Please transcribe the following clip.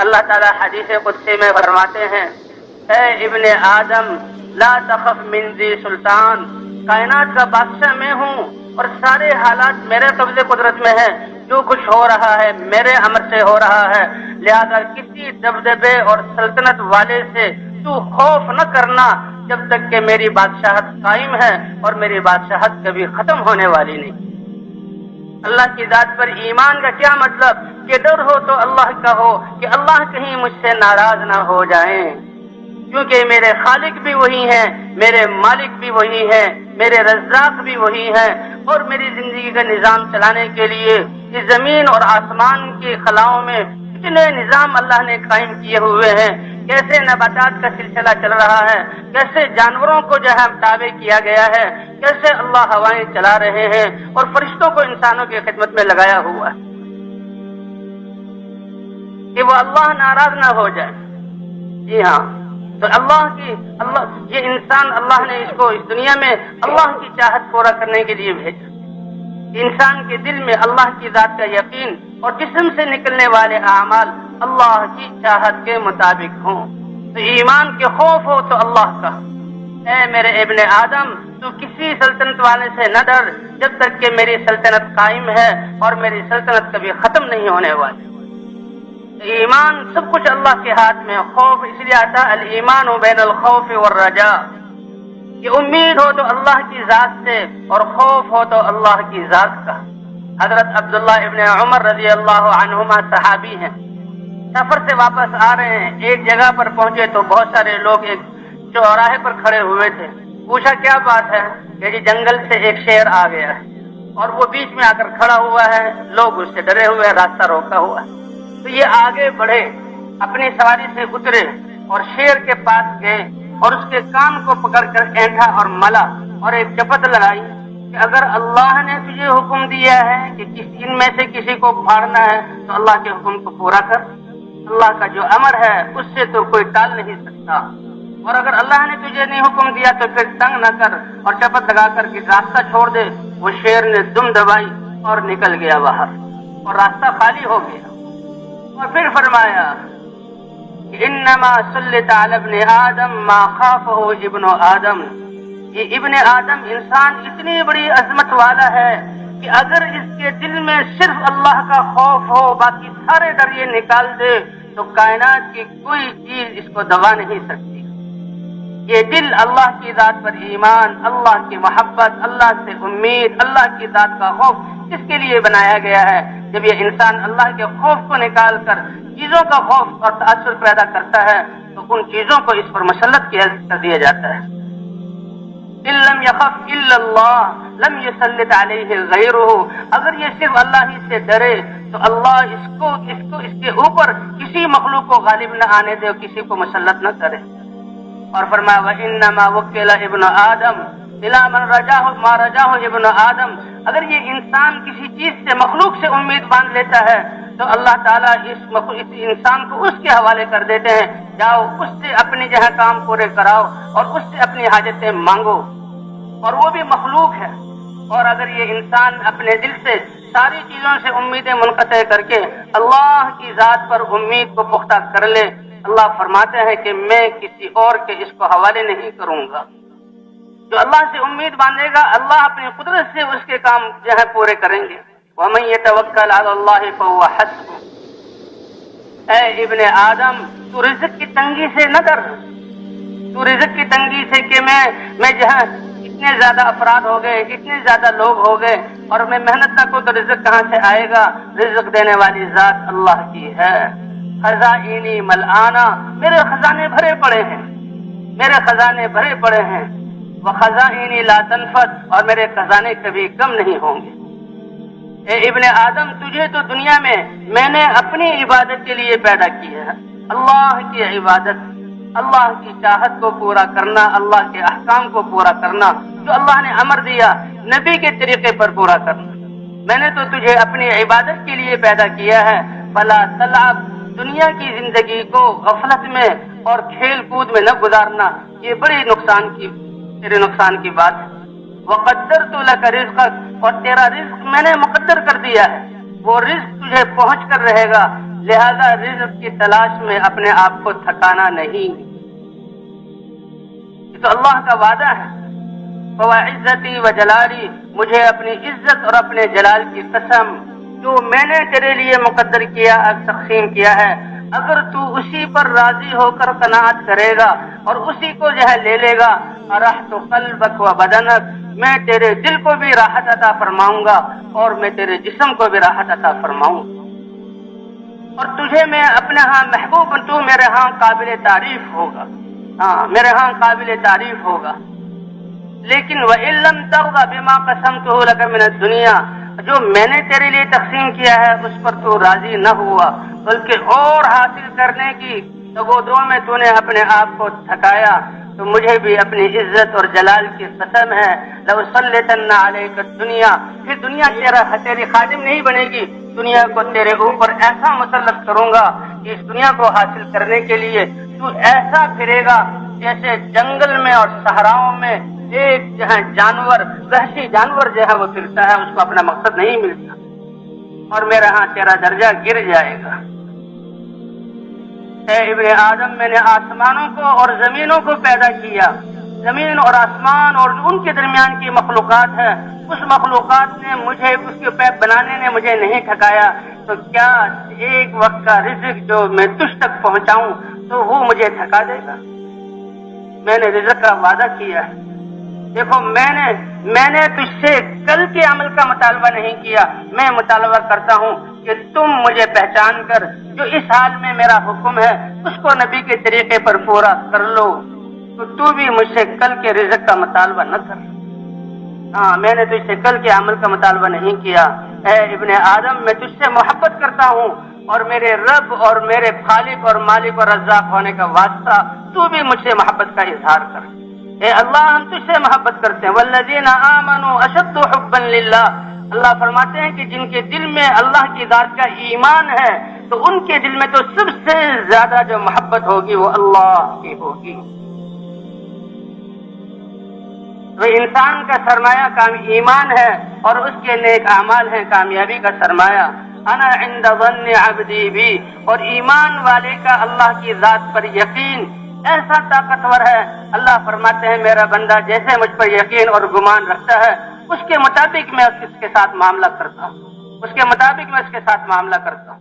اللہ تعالیٰ حدیث قدسی میں فرماتے ہیں، اے ابن آدم لا تخف من ذی سلطان، کائنات کا بادشاہ میں ہوں اور سارے حالات میرے قبضے قدرت میں ہیں، جو کچھ ہو رہا ہے میرے امر سے ہو رہا ہے، لہذا کسی دبدبے اور سلطنت والے سے تو خوف نہ کرنا جب تک کہ میری بادشاہت قائم ہے، اور میری بادشاہت کبھی ختم ہونے والی نہیں۔ اللہ کی ذات پر ایمان کا کیا مطلب کہ ڈر ہو تو اللہ کا ہو کہ اللہ کہیں مجھ سے ناراض نہ ہو جائیں، کیونکہ میرے خالق بھی وہی ہیں، میرے مالک بھی وہی ہیں، میرے رزاق بھی وہی ہیں، اور میری زندگی کا نظام چلانے کے لیے اس زمین اور آسمان کی خلاؤں میں اتنے نظام اللہ نے قائم کیے ہوئے ہیں، کیسے نباتات کا سلسلہ چل رہا ہے، کیسے جانوروں کو جو ہے تابع کیا گیا ہے، کیسے اللہ ہوائیں چلا رہے ہیں اور فرشتوں کو انسانوں کی خدمت میں لگایا ہوا ہے کہ وہ اللہ ناراض نہ ہو جائے۔ جی ہاں، تو اللہ یہ انسان اللہ نے اس کو اس دنیا میں اللہ کی چاہت پورا کرنے کے لیے بھیجا، انسان کے دل میں اللہ کی ذات کا یقین اور جسم سے نکلنے والے اعمال اللہ کی چاہت کے مطابق ہوں، تو ایمان کے خوف ہو تو اللہ کا۔ اے میرے ابن آدم تو کسی سلطنت والے سے نہ ڈر جب تک کہ میری سلطنت قائم ہے اور میری سلطنت کبھی ختم نہیں ہونے والی۔ ایمان سب کچھ اللہ کے ہاتھ میں، خوف اس لیے آتا الایمان بین الخوف والرجاء، کہ امید ہو تو اللہ کی ذات سے اور خوف ہو تو اللہ کی ذات کا۔ حضرت عبداللہ ابن عمر رضی اللہ عنہما صحابی ہیں، سفر سے واپس آ رہے ہیں، ایک جگہ پر پہنچے تو بہت سارے لوگ ایک چوراہے پر کھڑے ہوئے تھے۔ پوچھا کیا بات ہے؟ کہ جی جنگل سے ایک شیر آ گیا ہے اور وہ بیچ میں آ کر کھڑا ہوا ہے، لوگ اس سے ڈرے ہوئے ہیں، راستہ روکا ہوا ہے۔ تو یہ آگے بڑھے، اپنی سواری سے اترے اور شیر کے پاس گئے اور اس کے کان کو پکڑ کر اینٹھا اور ملا اور ایک شپت لگائی کہ اگر اللہ نے تجھے حکم دیا ہے کہ ان میں سے کسی کو پھاڑنا ہے تو اللہ کے حکم کو پورا کر، اللہ کا جو امر ہے اس سے تو کوئی ٹال نہیں سکتا، اور اگر اللہ نے تجھے نہیں حکم دیا تو پھر تنگ نہ کر اور شپت لگا کر کے راستہ چھوڑ دے۔ وہ شیر نے دم دبائی اور نکل گیا باہر اور راستہ خالی ہو گیا، اور پھر فرمایا انما سلط علی ابن آدم ما خافہ ابن آدم، یہ ابن آدم انسان اتنی بڑی عظمت والا ہے کہ اگر اس کے دل میں صرف اللہ کا خوف ہو، باقی سارے ڈر یہ نکال دے تو کائنات کی کوئی چیز اس کو دبا نہیں سکتی۔ یہ دل اللہ کی ذات پر ایمان، اللہ کی محبت، اللہ سے امید، اللہ کی ذات کا خوف اس کے لیے بنایا گیا ہے۔ جب یہ انسان اللہ کے خوف کو نکال کر چیزوں کا خوف اور تاثر پیدا کرتا ہے تو ان چیزوں کو اس پر مسلط کر دیا جاتا ہے۔ ان لم يخف الا اللہ لم يسلط علیہ غیرہ، اگر یہ صرف اللہ ہی سے ڈرے تو اللہ اس کے اوپر کسی مخلوق کو غالب نہ آنے دے اور کسی کو مسلط نہ کرے۔ اور فرمایا وَإِنَّمَا وُكِّلَ ابن آدم إِلَى مَنْ رَجَاهُ مَا رَجَاهُ ابن آدم، اگر یہ انسان کسی چیز سے مخلوق سے امید باندھ لیتا ہے تو اللہ تعالیٰ اس انسان کو اس کے حوالے کر دیتے ہیں، جاؤ اس سے اپنی جہاں کام پورے کراؤ اور اس سے اپنی حاجتیں مانگو، اور وہ بھی مخلوق ہے۔ اور اگر یہ انسان اپنے دل سے ساری چیزوں سے امیدیں منقطع کر کے اللہ کی ذات پر امید کو پختہ کر لے، اللہ فرماتے ہیں کہ میں کسی اور کے اس کو حوالے نہیں کروں گا۔ جو اللہ سے امید باندھے گا اللہ اپنی قدرت سے اس کے کام جو ہے پورے کریں گے۔ وَمَن يَتَوَكَّلْ عَلَى اللَّهِ فَهُوَ حَسْبُهُ، اے ابن آدم تو رزق کی تنگی سے نہ ڈر، تو رزق کی تنگی سے کہ میں جہاں اتنے زیادہ افراد ہو گئے، اتنے زیادہ لوگ ہو گئے اور میں محنت نہ کروں تو رزق کہاں سے آئے گا؟ رزق دینے والی ذات اللہ کی ہے۔ خزائنی ملآنا، میرے خزانے بھرے پڑے ہیں، میرے خزانے بھرے پڑے ہیں۔ وخزائنی لا تنفد، اور میرے خزانے کبھی کم نہیں ہوں گے۔ اے ابن آدم تجھے تو دنیا میں نے اپنی عبادت کے لیے پیدا کیا ہے، اللہ کی عبادت، اللہ کی چاہت کو پورا کرنا، اللہ کے احکام کو پورا کرنا، جو اللہ نے امر دیا نبی کے طریقے پر پورا کرنا۔ میں نے تو تجھے اپنی عبادت کے لیے پیدا کیا ہے۔ فلا تلعب، دنیا کی زندگی کو غفلت میں اور کھیل کود میں نہ گزارنا، یہ بڑی تیرے نقصان کی بات ہے۔ وقدرت لک رزقک، اور تیرا رزق میں نے مقدر کر دیا ہے، وہ رزق تجھے پہنچ کر رہے گا، لہذا رزق کی تلاش میں اپنے آپ کو تھکانا نہیں. یہ تو اللہ کا وعدہ ہے. وَعِزَّتِي وَجَلَالِي، مجھے اپنی عزت اور اپنے جلال کی قسم، جو میں نے تیرے لیے مقدر کیا، تقسیم کیا ہے، اگر تو اسی پر راضی ہو کر قناعت کرے گا اور اسی کو جو ہے لے لے گا، اَرَحْتُ قَلْبَكَ وَبَدَنَكَ، میں تیرے دل کو بھی راحت عطا فرماؤں گا اور میں تیرے جسم کو بھی راحت عطا فرماؤں گا، اور تجھے میں اپنے ہاں محبوب، تو میرے ہاں قابل تعریف ہوگا. ہاں، میرے ہاں قابل تعریف ہوگا. لیکن وَإِن لَّمْ تَرْضَ بِمَا قَسَمْتُهُ لَكَ مِنَ الدُّنْيَا، جو میں نے تیرے لیے تقسیم کیا ہے اس پر تو راضی نہ ہوا، بلکہ اور حاصل کرنے کی تگودوں میں تو نے اپنے آپ کو تھکایا، تو مجھے بھی اپنی عزت اور جلال کی قسم ہے، لَأُسَلِّطَنَّ عَلَيْكَ الدُّنْيَا، پھر دنیا تیری خادم نہیں بنے گی، دنیا کو تیرے اوپر ایسا مسلط کروں گا کہ اس دنیا کو حاصل کرنے کے لیے تو ایسا پھرے گا جیسے جنگل میں اور صحراؤں میں ایک جو ہے جانور، وحشی جانور جو ہے وہ پھرتا ہے، اس کو اپنا مقصد نہیں ملتا، اور میرے ہاں تیرا درجہ گر جائے گا. اے ابن آدم، میں نے آسمانوں کو اور زمینوں کو پیدا کیا. زمین اور آسمان اور ان کے درمیان کی مخلوقات ہے، اس مخلوقات نے مجھے، اس کے پیپ بنانے نے مجھے نہیں تھکایا، تو کیا ایک وقت کا رزق جو میں تجھ تک پہنچاؤں تو وہ مجھے تھکا دے گا؟ میں نے رزق کا وعدہ کیا ہے. دیکھو، میں نے تجھ سے کل کے عمل کا مطالبہ نہیں کیا، میں مطالبہ کرتا ہوں کہ تم مجھے پہچان کر جو اس حال میں میرا حکم ہے اس کو نبی کے طریقے پر پورا کر لو، تو بھی مجھ سے کل کے رزق کا مطالبہ نہ کر. ہاں، میں نے تجھ سے کل کے عمل کا مطالبہ نہیں کیا. اے ابن آدم، میں تجھ سے محبت کرتا ہوں، اور میرے رب اور میرے خالق اور مالک اور رزاق ہونے کا واسطہ تو بھی مجھ سے محبت کا اظہار کر. اے اللہ، ہم تجھ سے محبت کرتے ہیں. والذین آمنوا اشد حبا للہ، اللہ فرماتے ہیں کہ جن کے دل میں اللہ کی ذات کا ایمان ہے تو ان کے دل میں تو سب سے زیادہ جو محبت ہوگی وہ اللہ کی ہوگی. تو انسان کا سرمایہ ایمان ہے اور اس کے نیک اعمال ہیں کامیابی کا سرمایہ. انا عند ظن عبدی بی، اور ایمان والے کا اللہ کی ذات پر یقین ایسا طاقتور ہے. اللہ فرماتے ہیں میرا بندہ جیسے مجھ پر یقین اور گمان رکھتا ہے اس کے مطابق میں اس کے ساتھ معاملہ کرتا ہوں، اس کے مطابق میں اس کے ساتھ معاملہ کرتا ہوں.